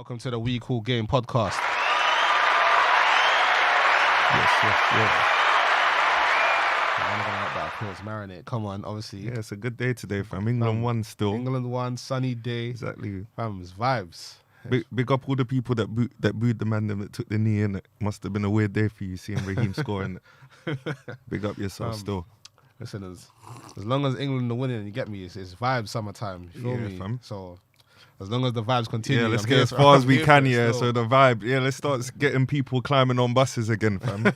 Welcome to the We Cool Game podcast. Yes. I'm not gonna let that pause marinate. Come on, obviously. Yeah, it's a good day today, fam. England won still. England won, sunny day. Exactly. Fam, it's vibes. Big up all the people that booed the man that took the knee in it. Must have been a weird day for you seeing Raheem scoring it. Big up yourself still. Listen, as long as England are winning, you get me, it's vibes summertime. You feel me? Fam. So as long as the vibes continue. Yeah, let's I'm get here as for- far as I'm we here can, for it yeah. still. So the vibe, yeah, let's start getting people climbing on buses again, fam.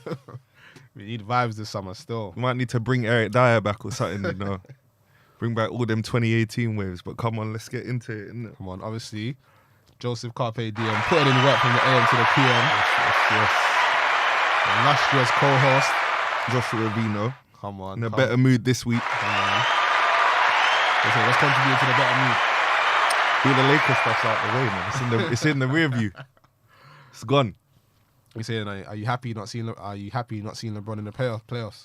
We need vibes this summer still. We might need to bring Eric Dyer back or something, you know. Bring back all them 2018 waves. But come on, let's get into it, innit? Come on, obviously, Joseph Carpe Diem putting in work from the AM to the PM. Yes. Illustrious co-host. Joshua Vino. Come on. In a better mood this week. Come on. Listen, let's contribute to the better mood. All the Lakers stuff's out the way, man. It's in the rear view. It's gone. You saying, are you happy not seeing LeBron in the playoffs?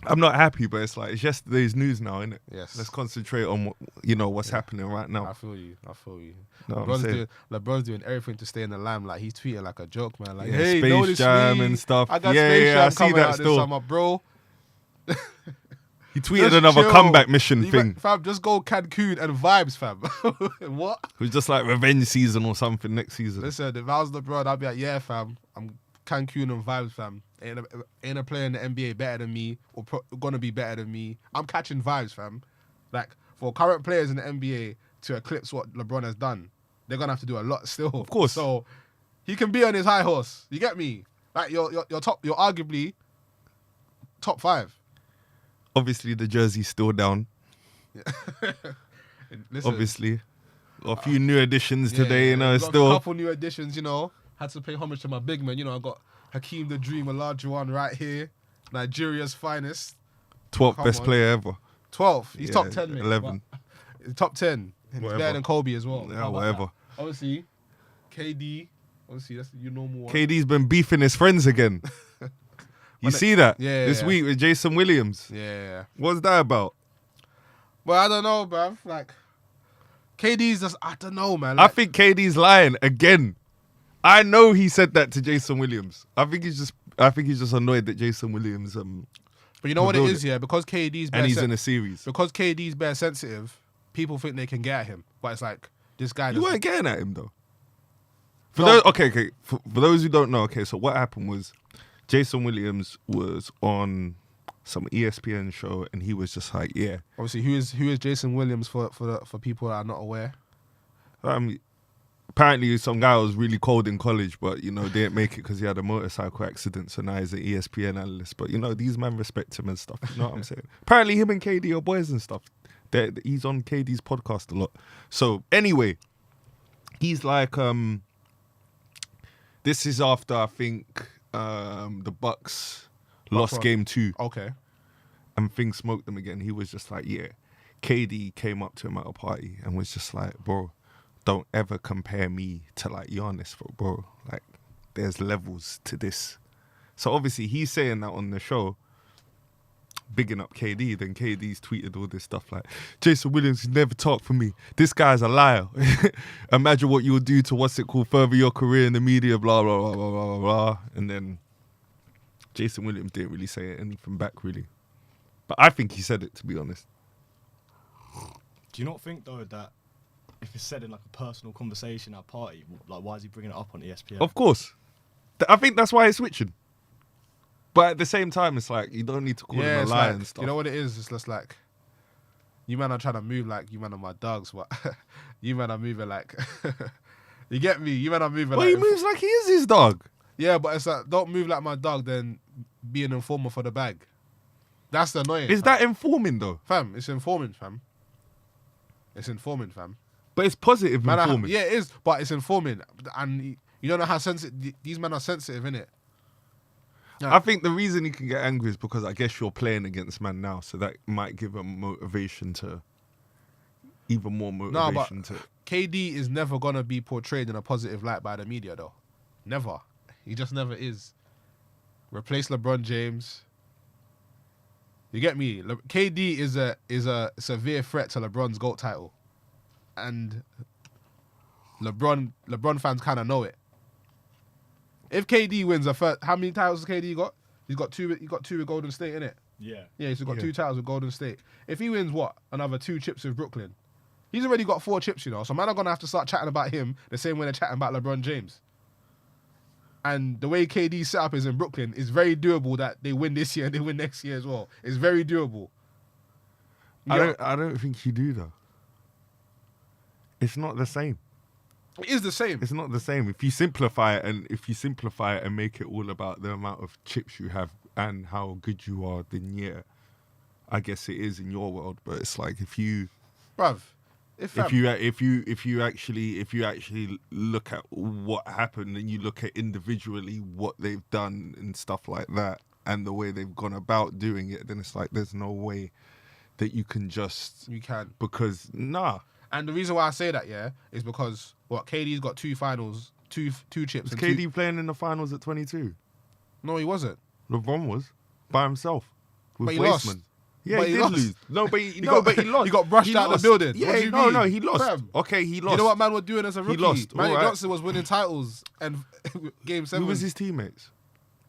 I'm not happy, but it's like it's yesterday's news now, innit? Yes. Let's concentrate on what's happening right now. I feel you. No, I'm saying. LeBron's doing everything to stay in the limelight. He's tweeting like a joke, man. Like, Yeah, hey, Space notice Jam me. and stuff. I got Yeah, Space yeah, Jam I see coming that out still. this summer, bro. He tweeted Just another chill. comeback mission thing. Fam, just go Cancun and vibes, fam. What? It was just like revenge season or something next season. Listen, if I was LeBron, I'd be like, yeah, fam, I'm Cancun and vibes, fam. Ain't a player in the NBA better than me or gonna be better than me. I'm catching vibes, fam. Like, for current players in the NBA to eclipse what LeBron has done, they're gonna have to do a lot still. Of course. So he can be on his high horse. You get me? Like, you're arguably top 5. Obviously, the jersey's still down. Listen, Obviously. A few new additions today, we've got still. a couple new additions, Had to pay homage to my big man. I got Hakeem the Dream, Olajuwon right here. Nigeria's finest. 12th Come best on. player ever. 12th. He's Yeah, top 10, mate. 11. But top 10. He's Whatever. better than Kobe as well. Yeah, How about whatever. that? Obviously, KD. Obviously, that's your normal one. KD's been beefing his friends again. You see that? Yeah, This yeah. week with Jason Williams. Yeah. What's that about? Well, I don't know, bruv. Like, KD's just, I don't know, man. I Like, think KD's lying again. I know he said that to Jason Williams. I think he's just annoyed that Jason Williams but you know what it revealed is, yeah? Because KD's and he's in a series. because KD's bare sensitive, people think they can get at him. But it's like, this guy You doesn't. weren't getting at him though. No. For those who don't know, so what happened was Jason Williams was on some ESPN show and he was just like, yeah. Obviously, who is Jason Williams for people that are not aware? Apparently some guy was really cold in college, but didn't make it because he had a motorcycle accident. So now he's an ESPN analyst. But these men respect him and stuff. You know what I'm saying? Apparently him and KD are boys and stuff. He's on KD's podcast a lot. So anyway, he's like, this is after I think the Bucks lost game 2 Okay. and things smoked them again. He was just like, yeah. KD came up to him at a party and was just like, bro, don't ever compare me to like Giannis, bro. Like, there's levels to this. So obviously he's saying that on the show, bigging up KD. Then KD's tweeted all this stuff like, Jason Williams never talked for me. This guy's a liar. Imagine what you'll do to further your career in the media, blah, blah, blah, blah, blah, blah. And then Jason Williams didn't really say anything back, really. But I think he said it, to be honest. Do you not think, though, that if it's said in like a personal conversation at a party, like why is he bringing it up on ESPN? Of course. I think that's why he's switching. But at the same time, it's like, you don't need to call him a it's liar like, and stuff. you know what it is? It's just like, you man are trying to move like you man are my dogs, but you man are moving like, you get me? You man are moving Well, like, he moves like he is his dog. yeah, but it's like, don't move like my dog, then be an informer for the bag. That's the annoying. Is that informing, though? Fam, it's informing, fam. It's informing, fam. But it's positive Man, informing. yeah, it is, but it's informing. And you don't know how sensitive, these men are sensitive, innit? I think the reason he can get angry is because I guess you're playing against man now, so that might give him motivation to, even more motivation to. KD is never going to be portrayed in a positive light by the media, though. Never. He just never is. Replace LeBron James. You get me? KD is a severe threat to LeBron's GOAT title. And LeBron fans kind of know it. If KD wins how many titles has KD got? He's got two. He got 2 with Golden State, innit? Yeah. Yeah, he's got Yeah. 2 titles with Golden State. If he wins another 2 chips with Brooklyn, he's already got 4 chips, you know. So man are gonna have to start chatting about him the same way they're chatting about LeBron James. And the way KD's setup is in Brooklyn is very doable that they win this year and they win next year as well. It's very doable. I don't think you do though. It's not the same. It is the same. It's not the same. If you simplify it and make it all about the amount of chips you have and how good you are, then yeah, I guess it is in your world. But it's like if you actually look at what happened and you look at individually what they've done and stuff like that and the way they've gone about doing it, then it's like there's no way that you can just because And the reason why I say that, yeah, is because KD's got 2 finals, two chips. Was and KD playing in the finals at 22? No, he wasn't. LeBron was by himself with But he Wasteman. lost. Yeah, But he he did lost. lose. No, but he lost. He got brushed out of the building. Yeah, What do you no, mean? he lost. Fam. Okay, he lost. You know what man was doing as a rookie? lost, Magic alright. Johnson was winning titles and Game 7. Who was his teammates?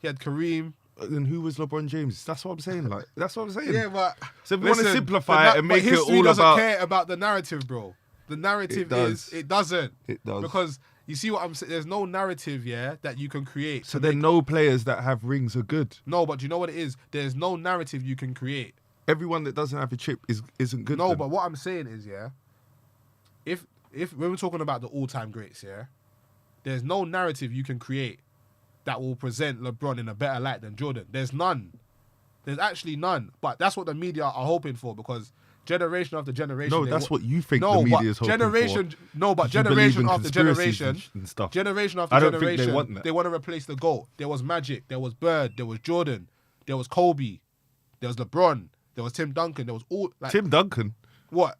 He had Kareem. And who was LeBron James? That's what I'm saying. Like, that's what I'm saying. Yeah, but So if we want to listen, simplify it and make it history all doesn't about care about the narrative, bro. The narrative does. it doesn't. It does. Because you see what I'm saying? There's no narrative, yeah, that you can create. So then no players that have rings are good. No, but you know what it is? There's no narrative you can create. Everyone that doesn't have a chip isn't good. No, then. but what I'm saying is, yeah, if when we're talking about the all-time greats, yeah, there's no narrative you can create that will present LeBron in a better light than Jordan. There's none. There's actually none. But that's what the media are hoping for because generation after generation. No, that's what you think no, the media but is hoping generation, for. No, but You believe generation in after conspiracies generation, and stuff. generation after I don't think generation, they want that. they want to replace the GOAT. There was Magic, there was Bird, there was Jordan, there was Kobe, there was LeBron, there was Tim Duncan, there was all... Like, Tim Duncan What?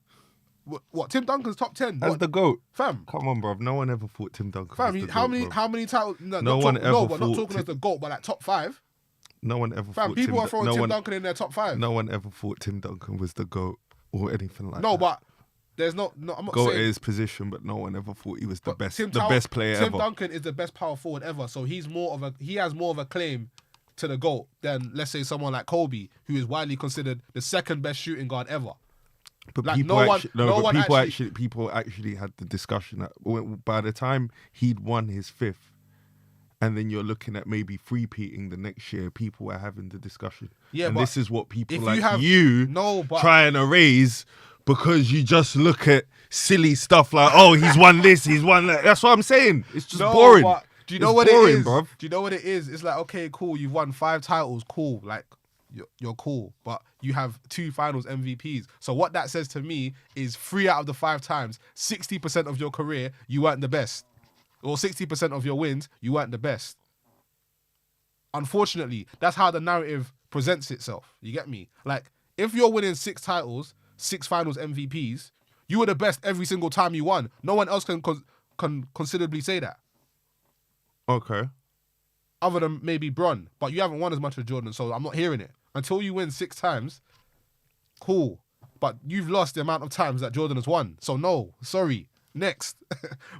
What? Tim Duncan's top 10? as What? the GOAT. Fam. Come on, bruv. No one ever thought Tim Duncan Fam, was the how GOAT, many bruv. how many titles? No not one talk, ever no, but not thought talking as the GOAT, but like top 5. No one ever Fam, thought people Tim are throwing no Tim one, Duncan in their top 5. No one ever thought Tim Duncan was the GOAT or anything like No, that. but there's no. I'm not GOAT saying. at his position, but no one ever thought he was the but best, Tim the Tow- best player Tim ever. Duncan is the best power forward ever, so he has more of a claim to the GOAT than let's say someone like Kobe, who is widely considered the second best shooting guard ever. But Like, people no one- actually, no one people actually had the discussion that by the time he'd won his 5th, and then you're looking at maybe three-peating the next year, people were having the discussion. Yeah, and but this is what people if like you have- you No, but- try and erase because you just look at silly stuff like, oh, he's won this, he's won that. That's what I'm saying. It's just boring. But do you know It's what boring, it is? bruv. Do you know what it is? It's like, okay, cool, you've won 5 titles, cool. Like, you're cool. But you have 2 finals MVPs. So what that says to me is 3 out of the 5 times, 60% of your career, you weren't the best. Or 60% of your wins, you weren't the best. Unfortunately, that's how the narrative presents itself. You get me? Like, if you're winning 6 titles, 6 finals MVPs, you were the best every single time you won. No one else can considerably say that. Okay. Other than maybe Bron. But you haven't won as much as Jordan, so I'm not hearing it. Until you win 6 times, cool. But you've lost the amount of times that Jordan has won. So no, sorry. Next.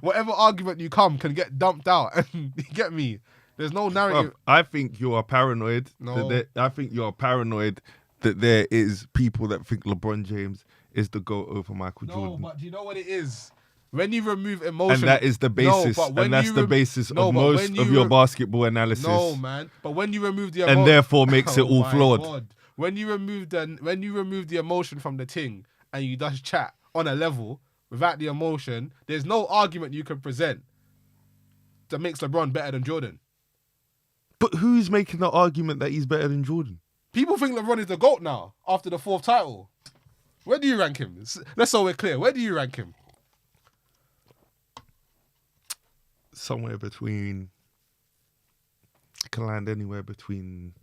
Whatever argument you come can get dumped out. And you get me? There's no narrative. Bruv, I think you are paranoid. No. I think you are paranoid that there is people that think LeBron James is the GOAT over Michael No, Jordan. but do you know what it is? When you remove emotion... And that is the basis. No, but when and that's you the basis no, of but most when you of your basketball analysis. No, man. But when you remove the emotion... And therefore makes it all my flawed. God. When you remove the emotion from the thing and you just chat on a level without the emotion, there's no argument you can present that makes LeBron better than Jordan. But who's making the argument that he's better than Jordan? People think LeBron is the GOAT now after the 4th title. Where do you rank him? Let's so we're clear. Where do you rank him? Somewhere between... Can land anywhere between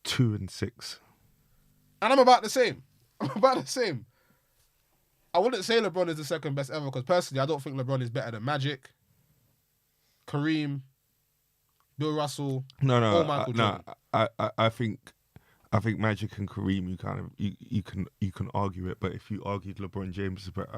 2 and 6. And I'm about the same. I wouldn't say LeBron is the second best ever because personally, I don't think LeBron is better than Magic, Kareem, Bill Russell, or Michael Jordan. I I think Magic and Kareem, you can argue it, but if you argued LeBron James is better,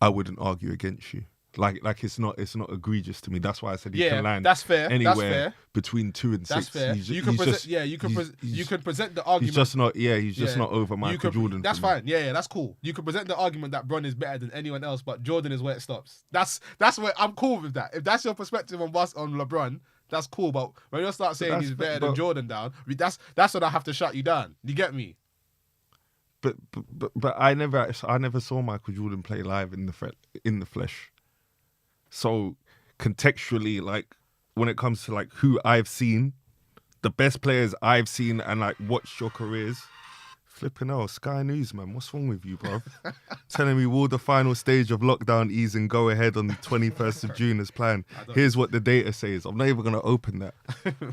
I wouldn't argue against you. Like it's not egregious to me. That's why I said he can land that's fair. anywhere That's fair. between 2 and 6. That's fair. You can present the argument. He's just not. Yeah, he's just not over Michael Jordan. That's fine. Yeah, that's cool. You can present the argument that Bron is better than anyone else, but Jordan is where it stops. That's where I'm cool with that. If that's your perspective on LeBron, that's cool. But when you start saying he's better than Jordan down, that's when I have to shut you down. You get me? But I never saw Michael Jordan play live in the flesh. So contextually, like when it comes to like who I've seen, the best players I've seen and like watched your careers, flipping hell, Sky News, man, what's wrong with you, bro? Telling me will the final stage of lockdown ease and go ahead on the 21st of June as planned. Here's what the data says. I'm not even gonna open that.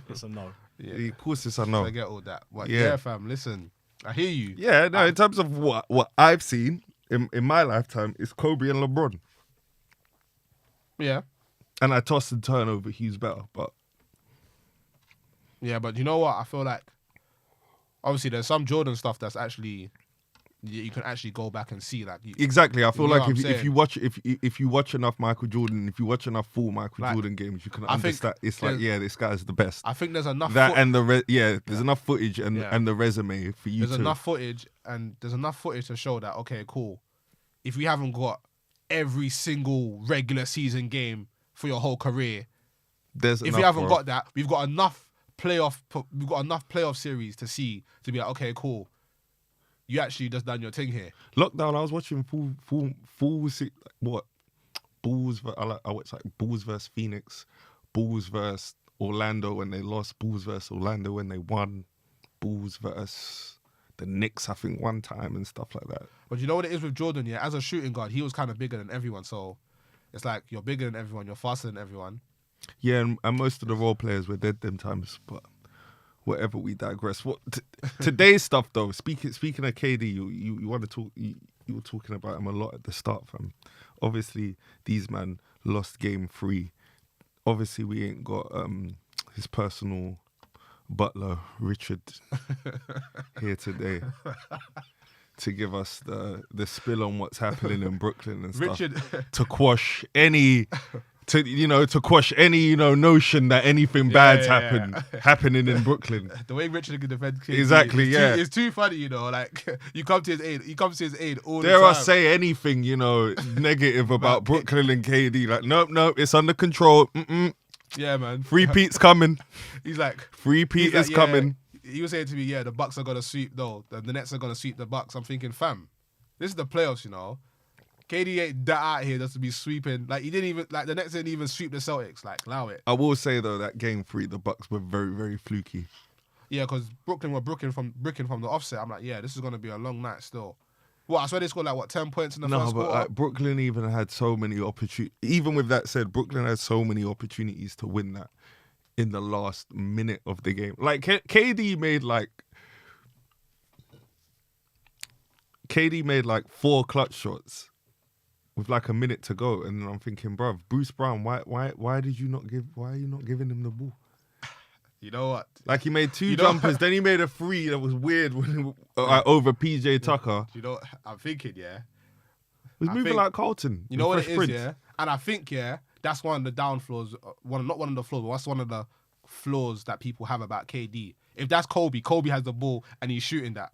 It's a no. Yeah, of course it's a no. I get all that. But yeah, fam, listen, I hear you. Yeah, no, in terms of what I've seen in my lifetime, it's Kobe and LeBron. Yeah. And I tossed and turned over who's better, but... Yeah, but you know what? I feel like, obviously, there's some Jordan stuff that's actually, you can actually go back and see. Like exactly. I feel like if you watch enough Michael Jordan, if you watch enough full Michael Jordan games, you can understand. It's like, this guy's the best. I think there's enough... there's enough footage and the resume for you There's enough footage to show that, okay, cool. If we haven't got every single regular season game for your whole career, if you haven't got that, we've got enough playoff series to see to be like, okay, cool, you actually just done your thing here. Lockdown, I was watching Bulls like Bulls versus Phoenix, Bulls versus Orlando when they lost, Bulls versus Orlando when they won, Bulls versus the Knicks, I think, one time and stuff like that. But you know what it is with Jordan, yeah? As a shooting guard, he was kind of bigger than everyone. So it's like, you're bigger than everyone, you're faster than everyone. Yeah, and most of the role players were dead them times. But whatever, we digress. Today's stuff, though, speaking of KD, you want to talk... You were talking about him a lot at the start, fam. Obviously, these man lost game 3. Obviously, we ain't got his personal... butler Richard here today to give us the spill on what's happening in Brooklyn and stuff. Richard to quash any notion that anything bad's happening in Brooklyn. The way Richard can defend KD, exactly, it's too funny, like you come to his aid. He comes to his aid all the time. Dare I say anything, negative about Brooklyn and KD? Like, nope, it's under control. Yeah, man. Free Pete's coming. He's like... Free Pete is coming. He was saying to me, the Bucks are going to sweep, though. The Nets are going to sweep the Bucks. I'm thinking, fam, this is the playoffs, KD ain't that out here just to be sweeping. Like, he didn't even... Like, the Nets didn't even sweep the Celtics. Like, allow it. I will say, though, that game 3, the Bucks were very, very fluky. Yeah, because Brooklyn were bricking from the offset. I'm like, this is going to be a long night still. What, I swear they scored 10 points in the first quarter? No, but Brooklyn even had so many opportunities. Even with that said, Brooklyn had so many opportunities to win that in the last minute of the game. Like, KD made 4 clutch shots with a minute to go. And I'm thinking, bruv, Bruce Brown, why are you not giving him the ball? You know what? Like, he made 2 jumpers, then he made a 3 that was weird over PJ Tucker. You know what I'm thinking, yeah? He was moving like Carlton. You know what it is, yeah? And I think, that's one of the down flaws. Not one of the flaws, but that's one of the flaws that people have about KD. If that's Kobe has the ball and he's shooting that.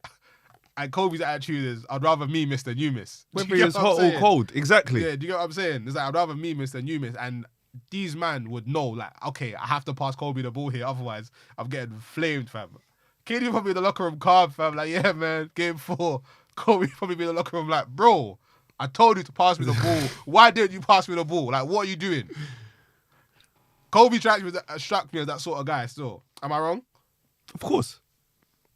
And Kobe's attitude is, I'd rather me miss than you miss. Whether it's hot or cold, exactly. Yeah, do you get what I'm saying? It's like, I'd rather me miss than you miss. And these man would know, like, okay, I have to pass Kobe the ball here, otherwise I'm getting flamed, fam. KD probably in the locker room calm, fam, like, yeah, man, game 4. Kobe probably be in the locker room like, bro, I told you to pass me the ball. Why didn't you pass me the ball? Like, what are you doing? Kobe struck me as that sort of guy still. Am I wrong? Of course.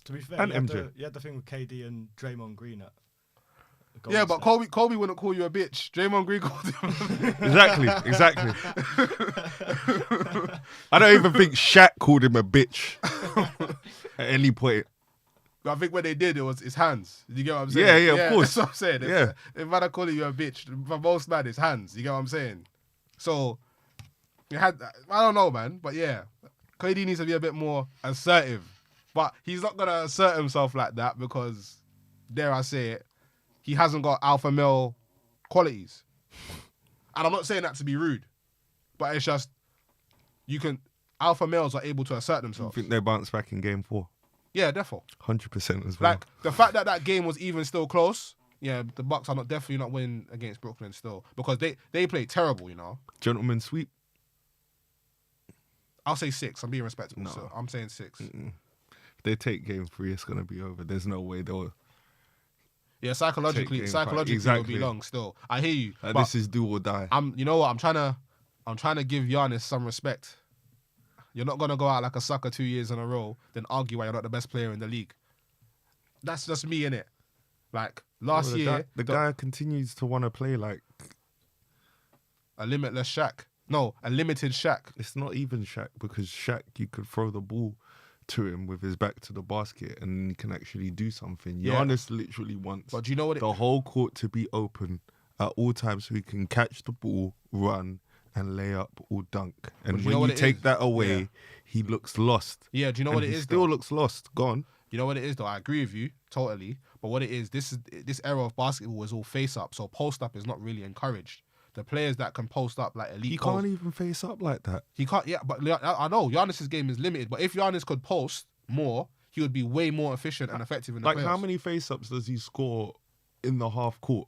To be fair, and MJ. You had the thing with KD and Draymond Green at Yeah, but Kobe wouldn't call you a bitch. Draymond Green called him. Exactly. I don't even think Shaq called him a bitch at any point. I think when they did, it was his hands. You get what I'm saying? Yeah, of course. That's what I'm saying. Yeah. If man are calling you a bitch, for most man, it's hands. You get what I'm saying? So, I don't know, man. But yeah, KD needs to be a bit more assertive. But he's not gonna assert himself like that because, dare I say it, he hasn't got alpha male qualities. And I'm not saying that to be rude, but it's just alpha males are able to assert You themselves. think they bounce back in game 4? Yeah, defo. 100% as well. Like the fact that game was even still close. Yeah, the Bucks are definitely not winning against Brooklyn still because they played terrible. Gentleman sweep? I'll say 6. I'm being respectful. No. So I'm saying 6. If they take game 3, it's going to be over. There's no way they'll... Yeah, psychologically, it'll be long still. I hear you. But this is do or die. You know what? I'm trying to give Giannis some respect. You're not gonna go out like a sucker 2 years in a row, then argue why you're not the best player in the league. That's just me, innit? Like last year, the guy continues to want to play like a limitless Shaq. No, a limited Shaq. It's not even Shaq because Shaq, you could throw the ball to him with his back to the basket and he can actually do something. Yeah. Giannis literally wants But do you know what the whole court to be open at all times so he can catch the ball, run, and lay up or dunk. And when you take that away, he looks lost. Yeah, do you know what it is? He still looks lost. Gone. You know what it is though? I agree with you totally. But what it is, this era of basketball is all face up, so post up is not really encouraged. The players that can post up like elite, he can't even face up like that. He can't. Yeah, but I know Giannis's game is limited. But if Giannis could post more, he would be way more efficient and effective in the playoffs. How many face ups does he score in the half court?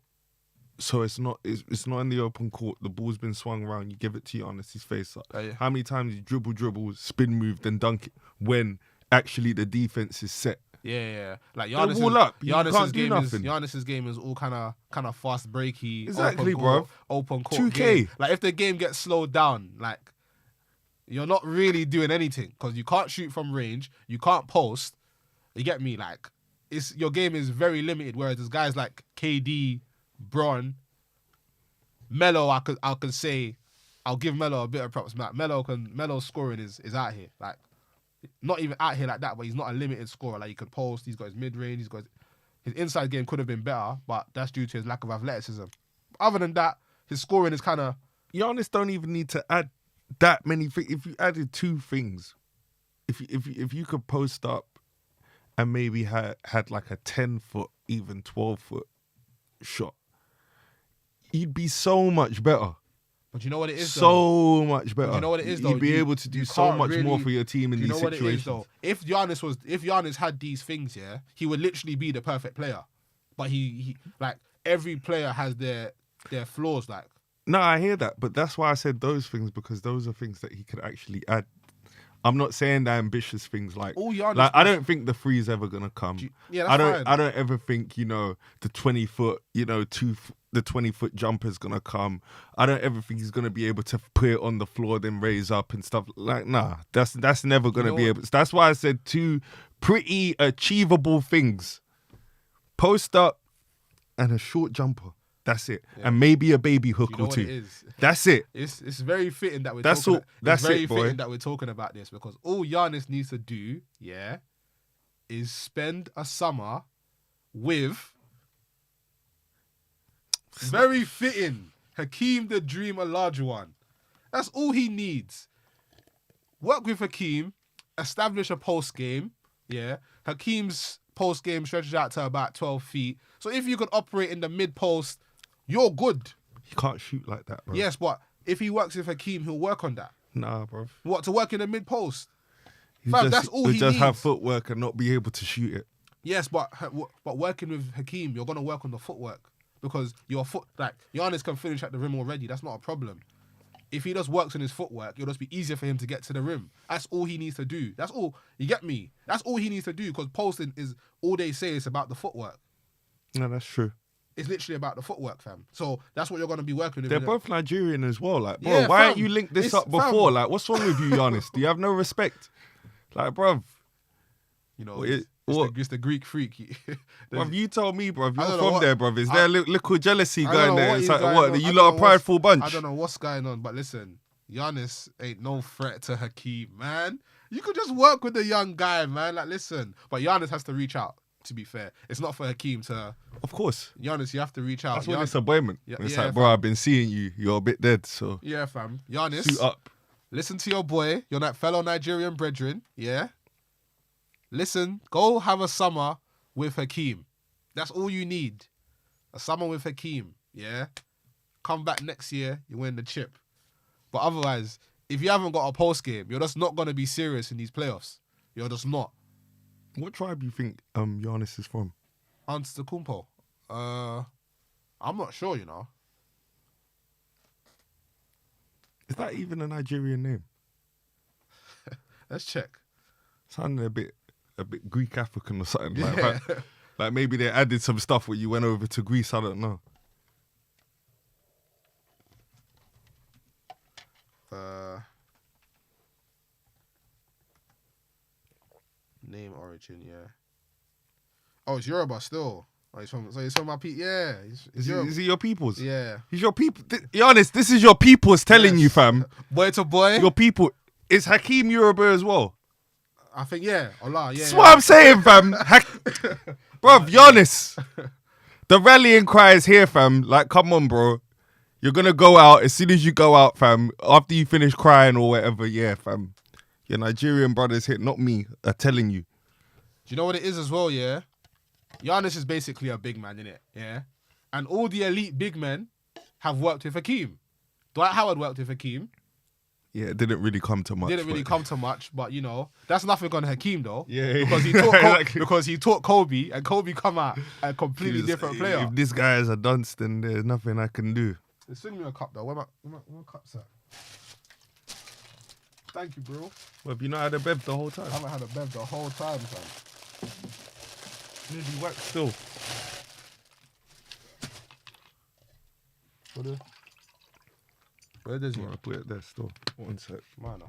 So it's not in the open court. The ball's been swung around. You give it to Giannis, his face up. Yeah. How many times you dribble, spin move, then dunk it when actually the defense is set? Yeah. Like Giannis's game is all kind of fast breaky. Exactly, open court 2K. Game. Like if the game gets slowed down, like you're not really doing anything because you can't shoot from range, you can't post. You get me? Like your game is very limited. Whereas there's guys like KD, Bron, Melo. I could say I'll give Melo a bit of props. Melo's scoring is out here. Like. Not even out here like that, but he's not a limited scorer. Like he could post, he's got his mid-range, his inside game could have been better, but that's due to his lack of athleticism. Other than that, his scoring is kind of... Giannis don't even need to add that many things. If you added 2 things, if you could post up and maybe had like a 10-foot, even 12-foot shot, you'd be so much better. But you know what it is, so much better. But you know what it is, though? You'd be able to do so much more for your team in these situations. You know what it is, though? If Giannis had these things, yeah, he would literally be the perfect player. But he like every player has their flaws. Like, no, I hear that, but that's why I said those things because those are things that he could actually add. I'm not saying the ambitious things like I don't think the 3's ever gonna come. That's fine. I don't ever think the 20-foot, the 20-foot jumper's gonna come. I don't ever think he's gonna be able to put it on the floor, then raise up and stuff. Like, nah, that's never gonna be able. That's why I said 2 pretty achievable things: post up and a short jumper. That's it, and maybe a baby hook or 2. It is? That's it. It's very fitting that we're That's talking. all. That's very it, boy. fitting that we're talking about this because all Giannis needs to do, is spend a summer with. Very fitting. Hakeem the Dream Olajuwon. That's all he needs. Work with Hakeem, establish a post game. Yeah. Hakeem's post game stretches out to about 12 feet. So if you could operate in the mid post, you're good. He can't shoot like that, bro. Yes, but if he works with Hakeem, he'll work on that. Nah, bro. What, to work in the mid post? That's all he needs. Just have footwork and not be able to shoot it. Yes, but working with Hakeem, you're gonna work on the footwork. Because Giannis can finish at the rim already. That's not a problem. If he just works on his footwork, it'll just be easier for him to get to the rim. That's all he needs to do. That's all. You get me? That's all he needs to do because posting is all they say is about the footwork. No, that's true. It's literally about the footwork, fam. So that's what you're going to be working with. They're both Nigerian as well. Like, bro, Yeah, why fam. ain't you linked this up before? Fam. Like, what's wrong with you, Giannis? Do you have no respect? Like, bruv. It's the Greek freak. Bruv, you told me, bruv. You're don't know from there, bruv. Is there a little jealousy going there? It's like, what? You I lot don't a know prideful bunch. I don't know what's going on, but listen, Giannis ain't no threat to Hakeem, man. You could just work with the young guy, man. Like, listen. But Giannis has to reach out, to be fair. It's not for Hakeem to... Of course. Giannis, you have to reach out. That's when it's a boyman. Yeah, It's yeah, like, bro, I've been seeing you. You're a bit dead, so... Yeah, fam. Giannis, Suit up. listen to your boy, your fellow Nigerian brethren, yeah? listen, go have a summer with Hakeem. That's all you need. A summer with Hakeem, yeah? Come back next year, you win the chip. But otherwise, if you haven't got a post game, you're just not going to be serious in these playoffs. You're just not. What tribe do you think Giannis is from? Antetokounmpo. I'm not sure, you know. Is that even a Nigerian name? Let's check. Sounding a bit Greek African or something. Yeah. Like maybe they added some stuff where you went over to Greece. I don't know. Name origin, yeah. Oh, it's Yoruba still. Oh, he's from my people. Yeah, Is he your people's? Yeah, he's your people. Be honest, this is your people's telling you, fam. Boy to boy. Your people. Is Hakeem Yoruba as well? I think yeah. Allah, yeah. That's what I'm saying, fam. Bruv, Giannis. The rallying cry is here, fam. Like, come on, bro. You're gonna go out as soon as you go out, fam. After you finish crying or whatever, yeah, fam. Your Nigerian brothers hit, not me. I'm telling you. Do you know what it is as well? Yeah, Giannis is basically a big man, innit? Yeah, and all the elite big men have worked with Hakeem. Dwight Howard worked with Hakeem. Yeah, it didn't really come to much. But you know, that's nothing on Hakeem though. Yeah, because he taught Kobe, and Kobe come out a completely different player. If this guy is a dunce, then there's nothing I can do. Send me a cup though. Where my cups at? Thank you, bro. Well, have you not had a bev the whole time? I haven't had a bev the whole time, fam. Nearly whacked still. Where does he? I put it there still. One sec. Mine.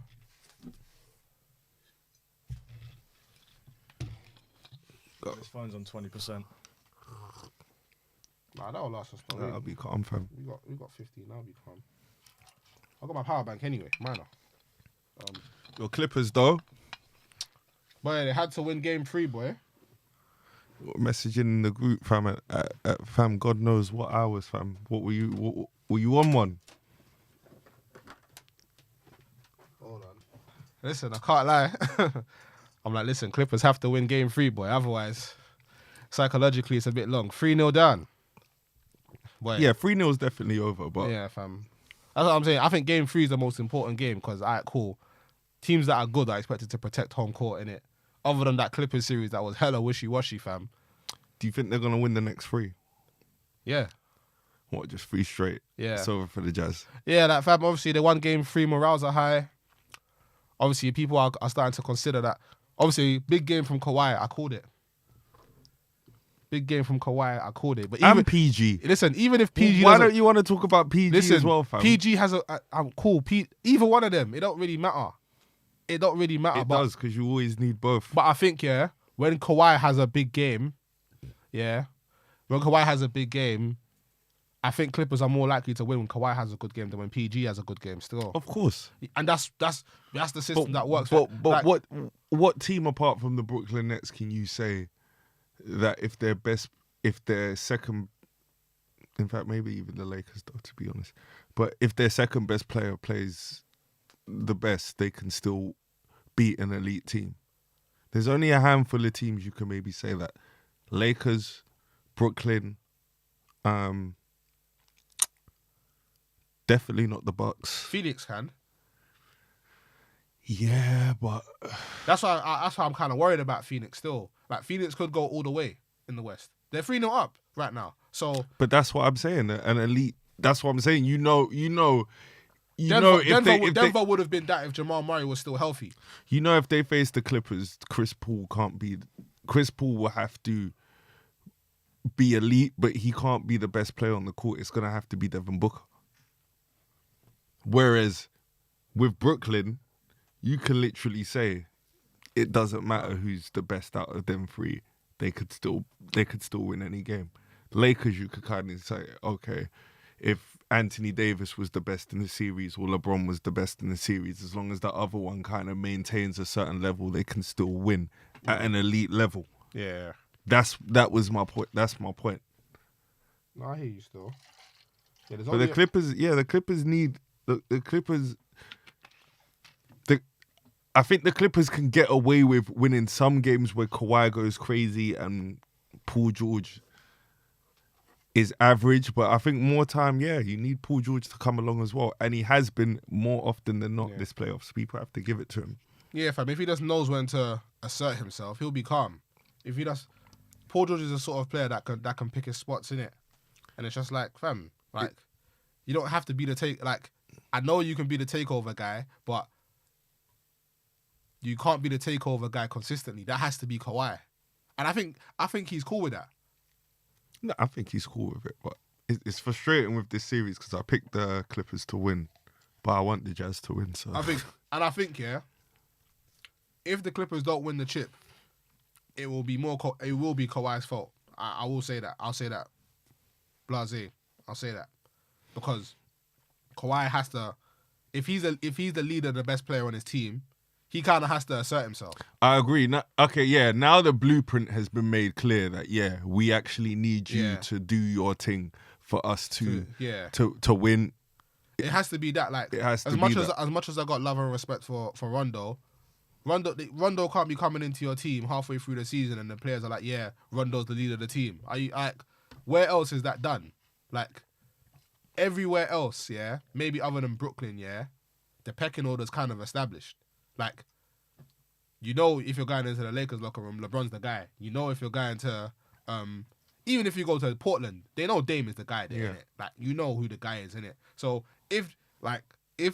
This phone's on 20%. Nah, that'll last us. I'll be calm, fam. We got 15. I'll be calm. I got my power bank anyway. Mine. Your Clippers though. Boy, they had to win game 3, boy. Messaging in the group, fam. At fam, God knows what hours, fam. What were you? What, were you on one? Hold on. Listen, I can't lie. I'm like, listen, Clippers have to win game 3, boy. Otherwise, psychologically, it's a bit long. 3-0 down. Boy. Yeah, 3-0 is definitely over, but yeah, fam. That's what I'm saying. I think game 3 is the most important game because, alright, cool. Teams that are good are expected to protect home court in it. Other than that Clippers series that was hella wishy-washy, fam. Do you think they're gonna win the next 3? Yeah. What, just 3 straight? Yeah. It's over for the Jazz. Yeah, like fam, obviously they won game 3, morales are high. Obviously people are starting to consider that. Obviously, big game from Kawhi, I called it. Big game from Kawhi, I called it. But even PG. Listen, even if PG why don't you want to talk about PG as well, fam? PG has cool. Either one of them, it don't really matter. It don't really matter. It does, because you always need both. But I think, yeah, when Kawhi has a big game, I think Clippers are more likely to win when Kawhi has a good game than when PG has a good game still. Of course. And that's the system that works. But like, what team apart from the Brooklyn Nets can you say that if their second, in fact maybe even the Lakers though, to be honest, but if their second best player plays the best, they can still beat an elite team? There's only a handful of teams you can maybe say that. Lakers, Brooklyn, definitely not the Bucks. Phoenix can. Yeah, but that's why I'm kind of worried about Phoenix still. Like Phoenix could go all the way in the West. They're 3-0 up right now. So, but that's what I'm saying. An elite. That's what I'm saying. Denver would have been that if Jamal Murray was still healthy. You know, if they face the Clippers, Chris Paul will have to be elite, but he can't be the best player on the court. It's gonna have to be Devin Booker. Whereas with Brooklyn, you can literally say it doesn't matter who's the best out of them 3. They could still win any game. Lakers, you could kind of say, okay, if Anthony Davis was the best in the series or LeBron was the best in the series, as long as the other one kind of maintains a certain level, they can still win at an elite level. Yeah. That was my point. That's my point. No, I hear you still. Yeah, but the Clippers need the Clippers. I think the Clippers can get away with winning some games where Kawhi goes crazy and Paul George is average, but I think more time, you need Paul George to come along as well. And he has been more often than not this playoffs. People have to give it to him. Yeah, fam. If he just knows when to assert himself, he'll be calm. If he does, Paul George is the sort of player that can pick his spots in it, and it's just like, fam, like you don't have to be the take. Like I know you can be the takeover guy, but you can't be the takeover guy consistently. That has to be Kawhi, and I think he's cool with that. No, I think he's cool with it, but it's frustrating with this series because I picked the Clippers to win, but I want the Jazz to win. So I think if the Clippers don't win the chip, it will be Kawhi's fault. I will say that. I'll say that. Blasé. I'll say that because Kawhi has to. If he's the leader, the best player on his team, he kind of has to assert himself. I agree. Now the blueprint has been made clear that we actually need you to do your thing for us to win. It has to be that. Like it has to as be much that. as much as I got love and respect for Rondo can't be coming into your team halfway through the season and the players are like, Rondo's the leader of the team. Are you like, where else is that done? Like everywhere else, maybe other than Brooklyn, the pecking order's kind of established. Like, you know, if you're going into the Lakers locker room, LeBron's the guy. You know, if you're going to, even if you go to Portland, they know Dame is the guy there, innit? Like, you know who the guy is, innit? So if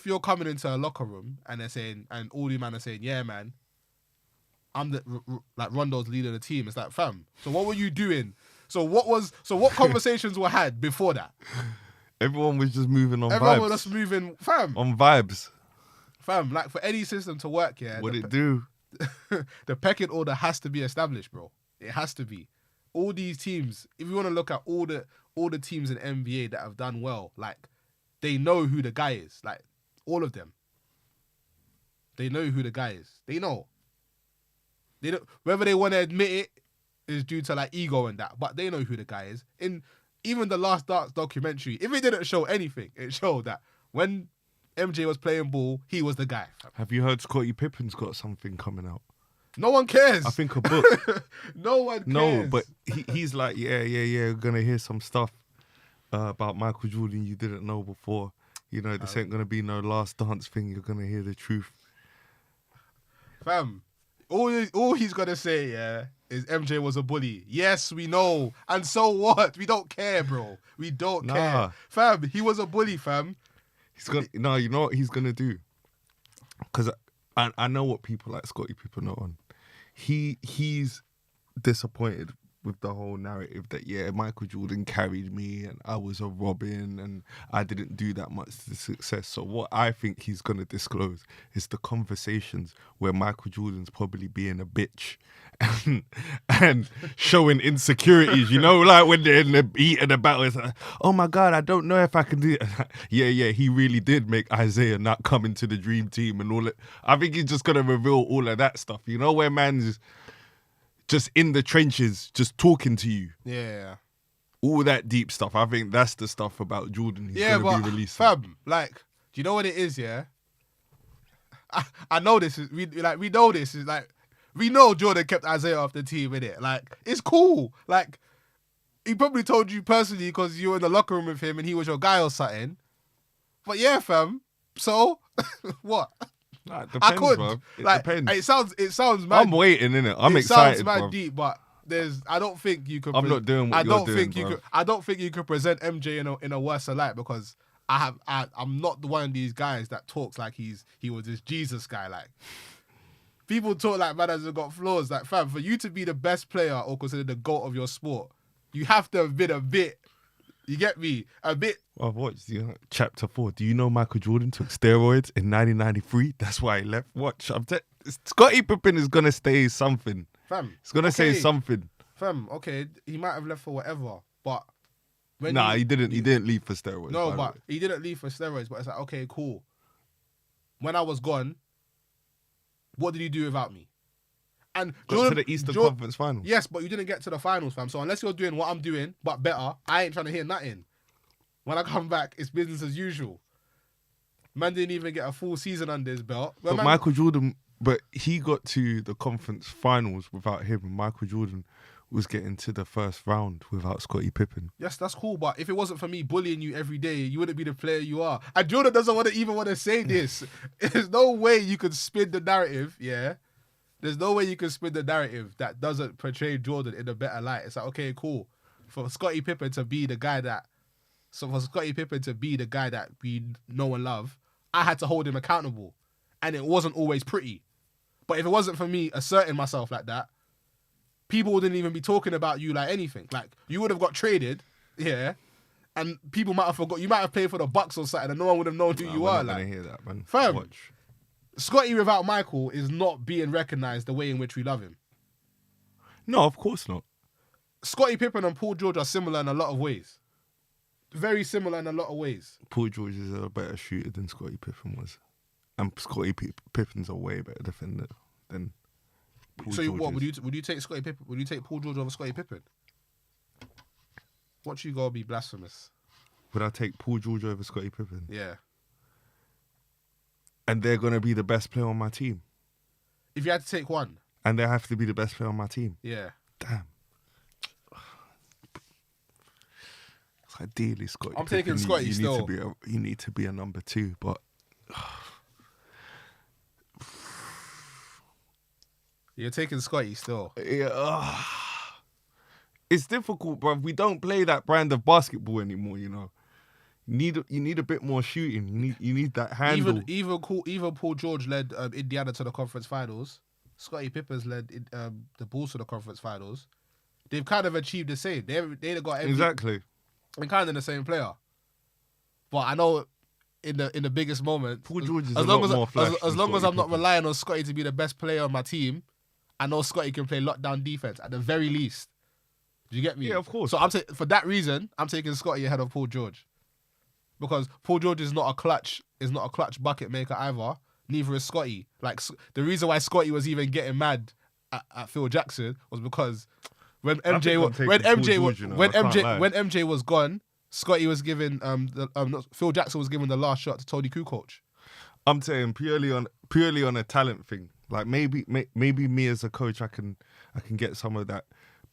you're coming into a locker room and they're saying, and all the men are saying, man, I'm like Rondo's leader of the team. It's like, fam. So what were you doing? So what conversations were had before that? Everyone was just moving on vibes. Everyone was just moving, fam. On vibes. Fam, like for any system to work, What it do? The pecking order has to be established, bro. It has to be. All these teams, if you want to look at all the teams in NBA that have done well, like they know who the guy is. Like all of them. They know who the guy is. They know. They don't, whether they want to admit it is due to like ego and that, but they know who the guy is. In even the Last Dance documentary, if it didn't show anything, it showed that when MJ was playing ball, he was the guy. Have you heard Scottie Pippen's got something coming out? No one cares. I think a book. No one cares. No, but he's like, we're gonna hear some stuff about Michael Jordan you didn't know before. You know, this ain't gonna be no Last Dance thing. You're gonna hear the truth. Fam, all he's gonna say, is MJ was a bully. Yes, we know. And so what? We don't care, bro. We don't care. Fam, he was a bully, fam. You know what he's gonna do? Because I know what people like Scottie Pippen are on. He's disappointed with the whole narrative that Michael Jordan carried me and I was a Robin and I didn't do that much to success. So what I think he's gonna disclose is the conversations where Michael Jordan's probably being a bitch and showing insecurities, you know, like when they're in the heat of the battle, it's like, oh my God, I don't know if I can do it. He really did make Isaiah not come into the dream team and all that. I think he's just gonna reveal all of that stuff, you know, where man's just in the trenches, just talking to you. Yeah. All that deep stuff. I think that's the stuff about Jordan he's gonna be releasing. Fam, like, do you know what it is, I know this is we know this is like we know Jordan kept Isaiah off the team, innit? Like, it's cool. Like, he probably told you personally because you were in the locker room with him and he was your guy or something. But fam. So what? Nah, it depends, I could. Bro. It like, depends. It sounds mad. I'm waiting, innit? I'm it excited, sounds mad bro. deep, but I don't think you could. I'm not doing what you're doing, bro. I don't think you could present MJ in a worse light because I'm not one of these guys that talks like he was this Jesus guy. Like, people talk like man has got flaws. Like, fam, for you to be the best player or considered the GOAT of your sport, you have to have been a bit. You get me? A bit. I've watched Chapter 4. Do you know Michael Jordan took steroids in 1993? That's why he left. Watch. Scottie Pippen is going to say something. Fam. He's going to say something. Fam, okay, he might have left for whatever, but... He didn't. He didn't leave for steroids. No, but he didn't leave for steroids, but it's like, okay, cool. When I was gone, what did you do without me? And Got to the Eastern Conference Finals. Yes, but you didn't get to the finals, fam. So unless you're doing what I'm doing, but better, I ain't trying to hear nothing. When I come back, it's business as usual. Man didn't even get a full season under his belt. But Michael Jordan But he got to the conference finals without him, and Michael Jordan was getting to the first round without Scottie Pippen. Yes, that's cool, but if it wasn't for me bullying you every day, you wouldn't be the player you are. And Jordan doesn't even want to say this. There's no way you could spin the narrative, yeah? There's no way you can spin the narrative that doesn't portray Jordan in a better light. It's like, okay, cool. For Scottie Pippen to be the guy that we know and love, I had to hold him accountable. And it wasn't always pretty. But if it wasn't for me asserting myself like that, people wouldn't even be talking about you like anything. Like, you would have got traded, yeah, and people might have forgot. You might have played for the Bucks or something, and no one would have known who you are. I'm not Like, gonna hear that, man. Fam, Watch. Scottie without Michael is not being recognised the way in which we love him. No, of course not. Scottie Pippen and Paul George are similar in a lot of ways. Very similar in a lot of ways. Paul George is a better shooter than Scottie Pippen was, and Scottie Pippen's a way better defender than. Paul So George what is. would you take Scottie Pippen? Would you take Paul George over Scottie Pippen? What you gotta be blasphemous? Would I take Paul George over Scottie Pippen? Yeah. And they're gonna be the best player on my team, If you had to take one, and they have to be the best player on my team. yeah. Damn. Ideally, Scottie. I'm taking Pippen, Scottie you still. You need to be a number 2, but You're taking Scottie still. yeah, it's difficult, bruv. We don't play that brand of basketball anymore. You know, you need a bit more shooting. You need that handle. Even Paul George led Indiana to the conference finals. Scottie Pippen's led the Bulls to the conference finals. They've kind of achieved the same. They got MVP. Exactly. And kind of the same player. But I know in the biggest moment, Paul George is as a long lot as more flash as than long as Scottie I'm not Pippen. relying on Scottie to be the best player on my team, I know Scottie can play lockdown defense at the very least. Do you get me? Yeah, of course. So for that reason, I'm taking Scottie ahead of Paul George. Because Paul George is not a clutch bucket maker either. Neither is Scottie. Like, the reason why Scottie was even getting mad at Phil Jackson was because when MJ was gone, Scottie was giving Phil Jackson was giving the last shot to Tony Kukoc. I'm saying purely on a talent thing. Like maybe me as a coach, I can get some of that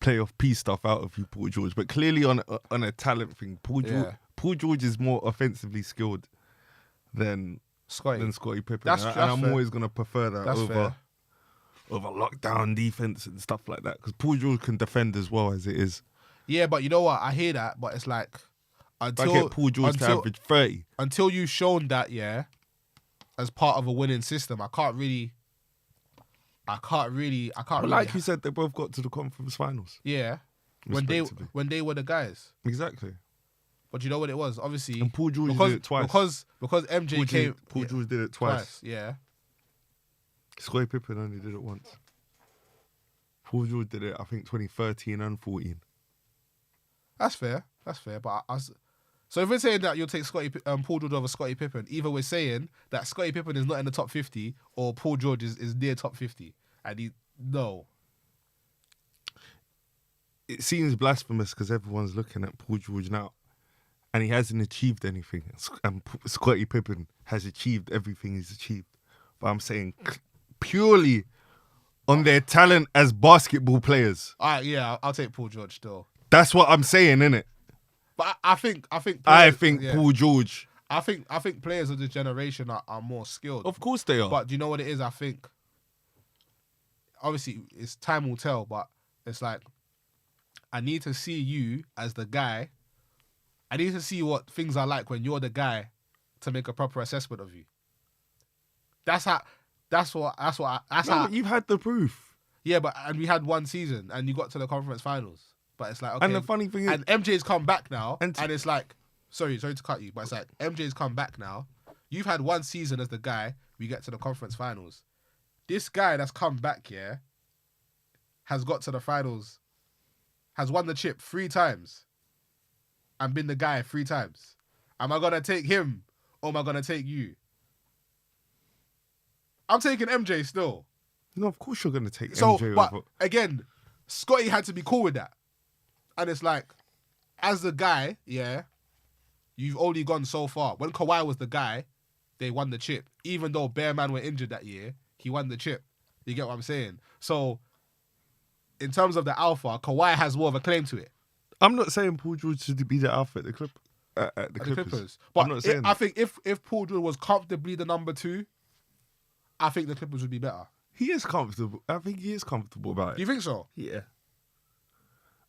playoff P stuff out of you, Paul George. But clearly on a talent thing, Paul George is more offensively skilled than Scottie Pippen. That's and I'm fair. always gonna prefer that That's fair. over lockdown defense and stuff like that, because Paul George can defend as well as it is. Yeah, but you know what? I hear that, but it's like I get Paul George to average 30. Until you've shown that, yeah, as part of a winning system, I can't really. But like you said, they both got to the conference finals. Yeah, Respectively. when they were the guys. Exactly. But you know what it was? Obviously, And Paul George did it twice. because MJ came. Paul George did it twice. Yeah. Scottie Pippen only did it once. Paul George did it, I think, 2013 and 14. That's fair. But so if we're saying that you'll take Paul George over Scottie Pippen, either we're saying that Scottie Pippen is not in the top 50 or Paul George is near top 50. And no. It seems blasphemous because everyone's looking at Paul George now, and he hasn't achieved anything. And Scottie Pippen has achieved everything he's achieved. But I'm saying purely on their talent as basketball players. All right, yeah, I'll take Paul George still. That's what I'm saying, innit? But I think Yeah. Paul George. I think players of this generation are more skilled. Of course they are. But do you know what it is? I think obviously it's time will tell, but it's like I need to see you as the guy. I need to see what things are like when you're the guy to make a proper assessment of you. That's how You've had the proof. Yeah, and we had one season and you got to the conference finals. But it's like, okay. And the funny thing is, and MJ's come back now, and it's like, sorry to cut you, but it's like MJ's come back now. You've had one season as the guy. We get to the conference finals. This guy that's come back here has got to the finals, has won the chip 3 times, and been the guy 3 times. Am I gonna take him or am I gonna take you? I'm taking MJ still. No, of course you're going to take So, MJ but over. again, Scottie had to be cool with that. And it's like, as the guy, yeah, you've only gone so far. When Kawhi was the guy, they won the chip. Even though Bear Man were injured that year, he won the chip. You get what I'm saying? So, in terms of the alpha, Kawhi has more of a claim to it. I'm not saying Paul George should be the alpha at the Clippers. But I'm not saying I think if Paul George was comfortably the number 2, I think the Clippers would be better. He is comfortable. I think he is comfortable about it. Do you think so? Yeah.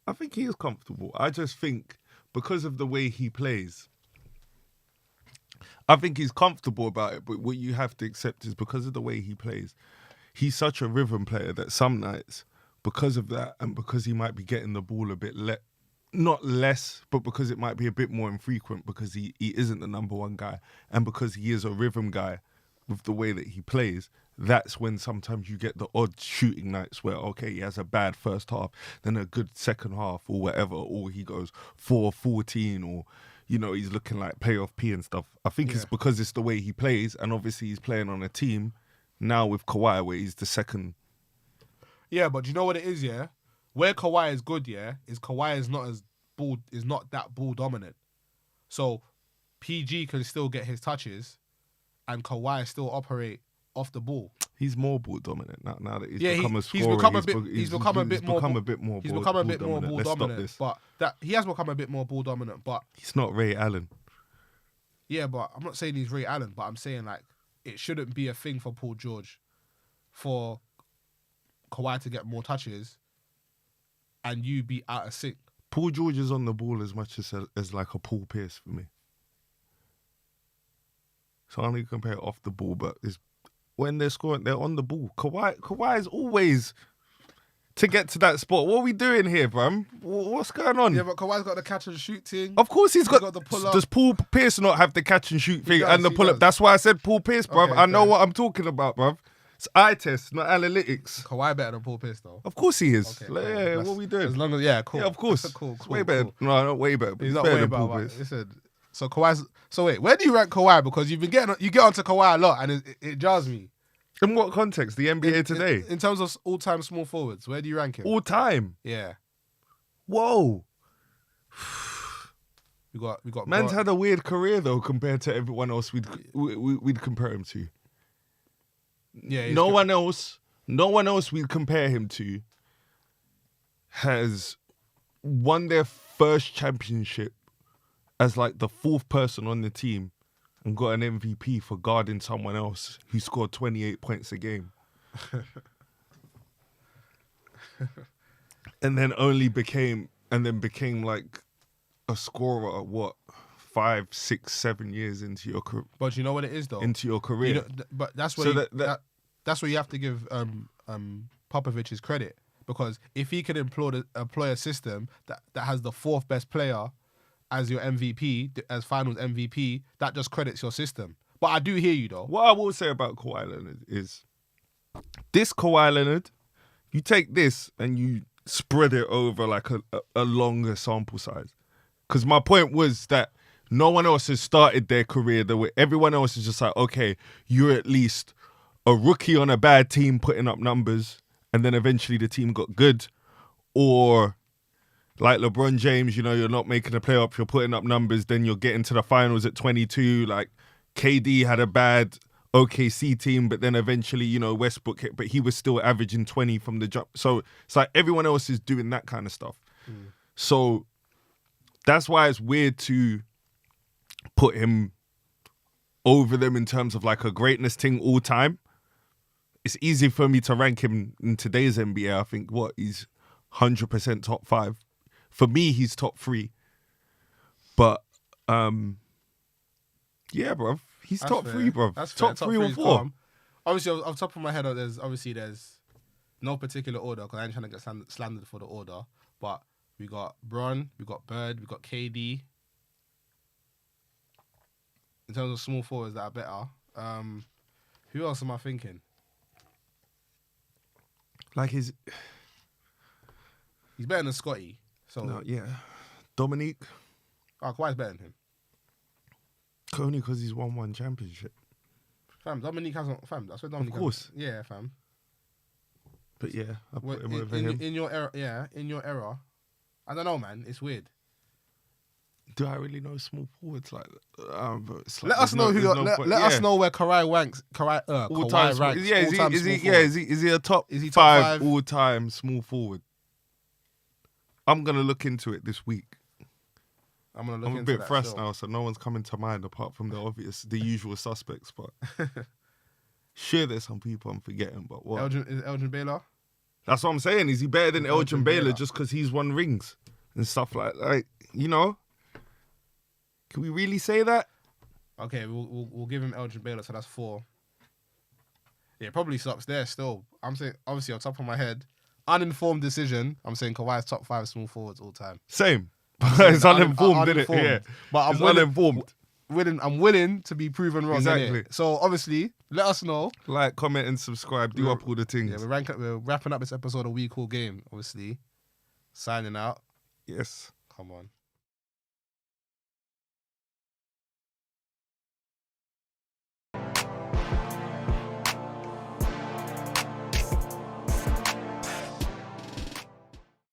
I think he is comfortable. I just think because of the way he plays, I think he's comfortable about it. But what you have to accept is because of the way he plays, he's such a rhythm player that some nights, because of that and because he might be getting the ball a bit not less, but because it might be a bit more infrequent because he isn't the number 1 guy and because he is a rhythm guy with the way that he plays, that's when sometimes you get the odd shooting nights where, okay, he has a bad first half, then a good second half or whatever, or he goes 4-14 or, you know, he's looking like playoff P and stuff. I think it's because it's the way he plays and obviously he's playing on a team now with Kawhi where he's the second. Yeah, but do you know what it is, yeah? Where Kawhi is good, yeah, is Kawhi is not that ball dominant. So PG can still get his touches and Kawhi still operate off the ball. He's more ball dominant now that he's become a scorer. He's become a bit more ball dominant. But that he has become a bit more ball dominant. But he's not Ray Allen. Yeah, but I'm not saying he's Ray Allen. But I'm saying like it shouldn't be a thing for Paul George, for Kawhi to get more touches, and you be out of sync. Paul George is on the ball as much as like a Paul Pierce for me. So I only compare it off the ball, but it's when they're scoring, they're on the ball. Kawhi is always to get to that spot. What are we doing here, bro? What's going on? Yeah, but Kawhi's got the catch and shoot thing. Of course he's got the pull up. Does Paul Pierce not have the catch and shoot thing and the pull up? Does. That's why I said Paul Pierce, bro. Okay, I know what I'm talking about, bro. It's eye test, not analytics. Kawhi better than Paul Pierce, though. Of course he is. Okay, Yeah, what are we doing? As long as cool. Yeah, of course. cool. It's way better. Cool. No, not way better. But He's it's not better way than better. Paul Pierce. Listen, so Kawhi's. So wait, where do you rank Kawhi? Because you get onto Kawhi a lot, and it jars me. In what context? The NBA today? In terms of all-time small forwards, where do you rank him? All time? Yeah. Whoa. We got. Man's had a weird career though compared to everyone else we'd compare him to. Yeah. No one else we'd compare him to has won their first championship as like the 4th person on the team and got an MVP for guarding someone else who scored 28 points a game. and then became like a scorer, 5, 6, 7 years into your career. But you know what it is though? Into your career. You know, but that's where that's where you have to give Popovich's credit, because if he can employ a system that has the 4th best player as your MVP, as finals MVP, that just credits your system. But I do hear you though. What I will say about Kawhi Leonard is this Kawhi Leonard, you take this and you spread it over like a longer sample size. Because my point was that no one else has started their career the way everyone else is just like, okay, you're at least a rookie on a bad team putting up numbers and then eventually the team got good, or like LeBron James, you know, you're not making the playoffs, you're putting up numbers, then you're getting to the finals at 22. Like KD had a bad OKC team, but then eventually, you know, Westbrook hit, but he was still averaging 20 from the jump. So it's like everyone else is doing that kind of stuff. So that's why it's weird to put him over them in terms of like a greatness thing all time. It's easy for me to rank him in today's NBA. I think he's 100% top 5. For me, he's top 3. But yeah, bro, he's That's top fair. 3, bro. That's top fair. 3 or is 4. calm. Obviously, off the top of my head, there's no particular order because I ain't trying to get slandered for the order. But we got Bron, we got Bird, we got KD. In terms of small forwards that are better, who else am I thinking? Like he's better than Scottie. So no, yeah, Dominique. Kawhi's better than him. Only because he's won 1 championship. Fam, Dominique hasn't. Fam, that's what Dominique. Of course. Yeah, fam. But yeah, I put him over in, him. in your era, I don't know, man. It's weird. Do I really know small forwards like that? But it's like, Let us know let us know where Kawhi ranks. all Kawhi time. ranks. Yeah, all-time is small he? forward. Is he a top? Is he top five five? all time small forward? I'm gonna look into it this week. I'm gonna look I'm a into bit that fresh still. now, so no one's coming to mind apart from the usual suspects. But sure, there's some people I'm forgetting. But what? Is Elgin Baylor? That's what I'm saying. Is he better than Elgin Baylor Baylor. just because he's won rings and stuff like you know? Can we really say that? Okay, we'll give him Elgin Baylor, so that's 4. Yeah, probably stops there still. I'm saying, obviously, on top of my head, uninformed decision, I'm saying Kawhi's top 5 small forwards all time. Same. It's uninformed, isn't it? Uninformed. Yeah. But It's uninformed. I'm willing to be proven wrong. Exactly. Innit? So, obviously, let us know. Like, comment, and subscribe. Do up all the things. Yeah, we're wrapping up this episode of We Call Game, obviously. Signing out. Yes. Come on.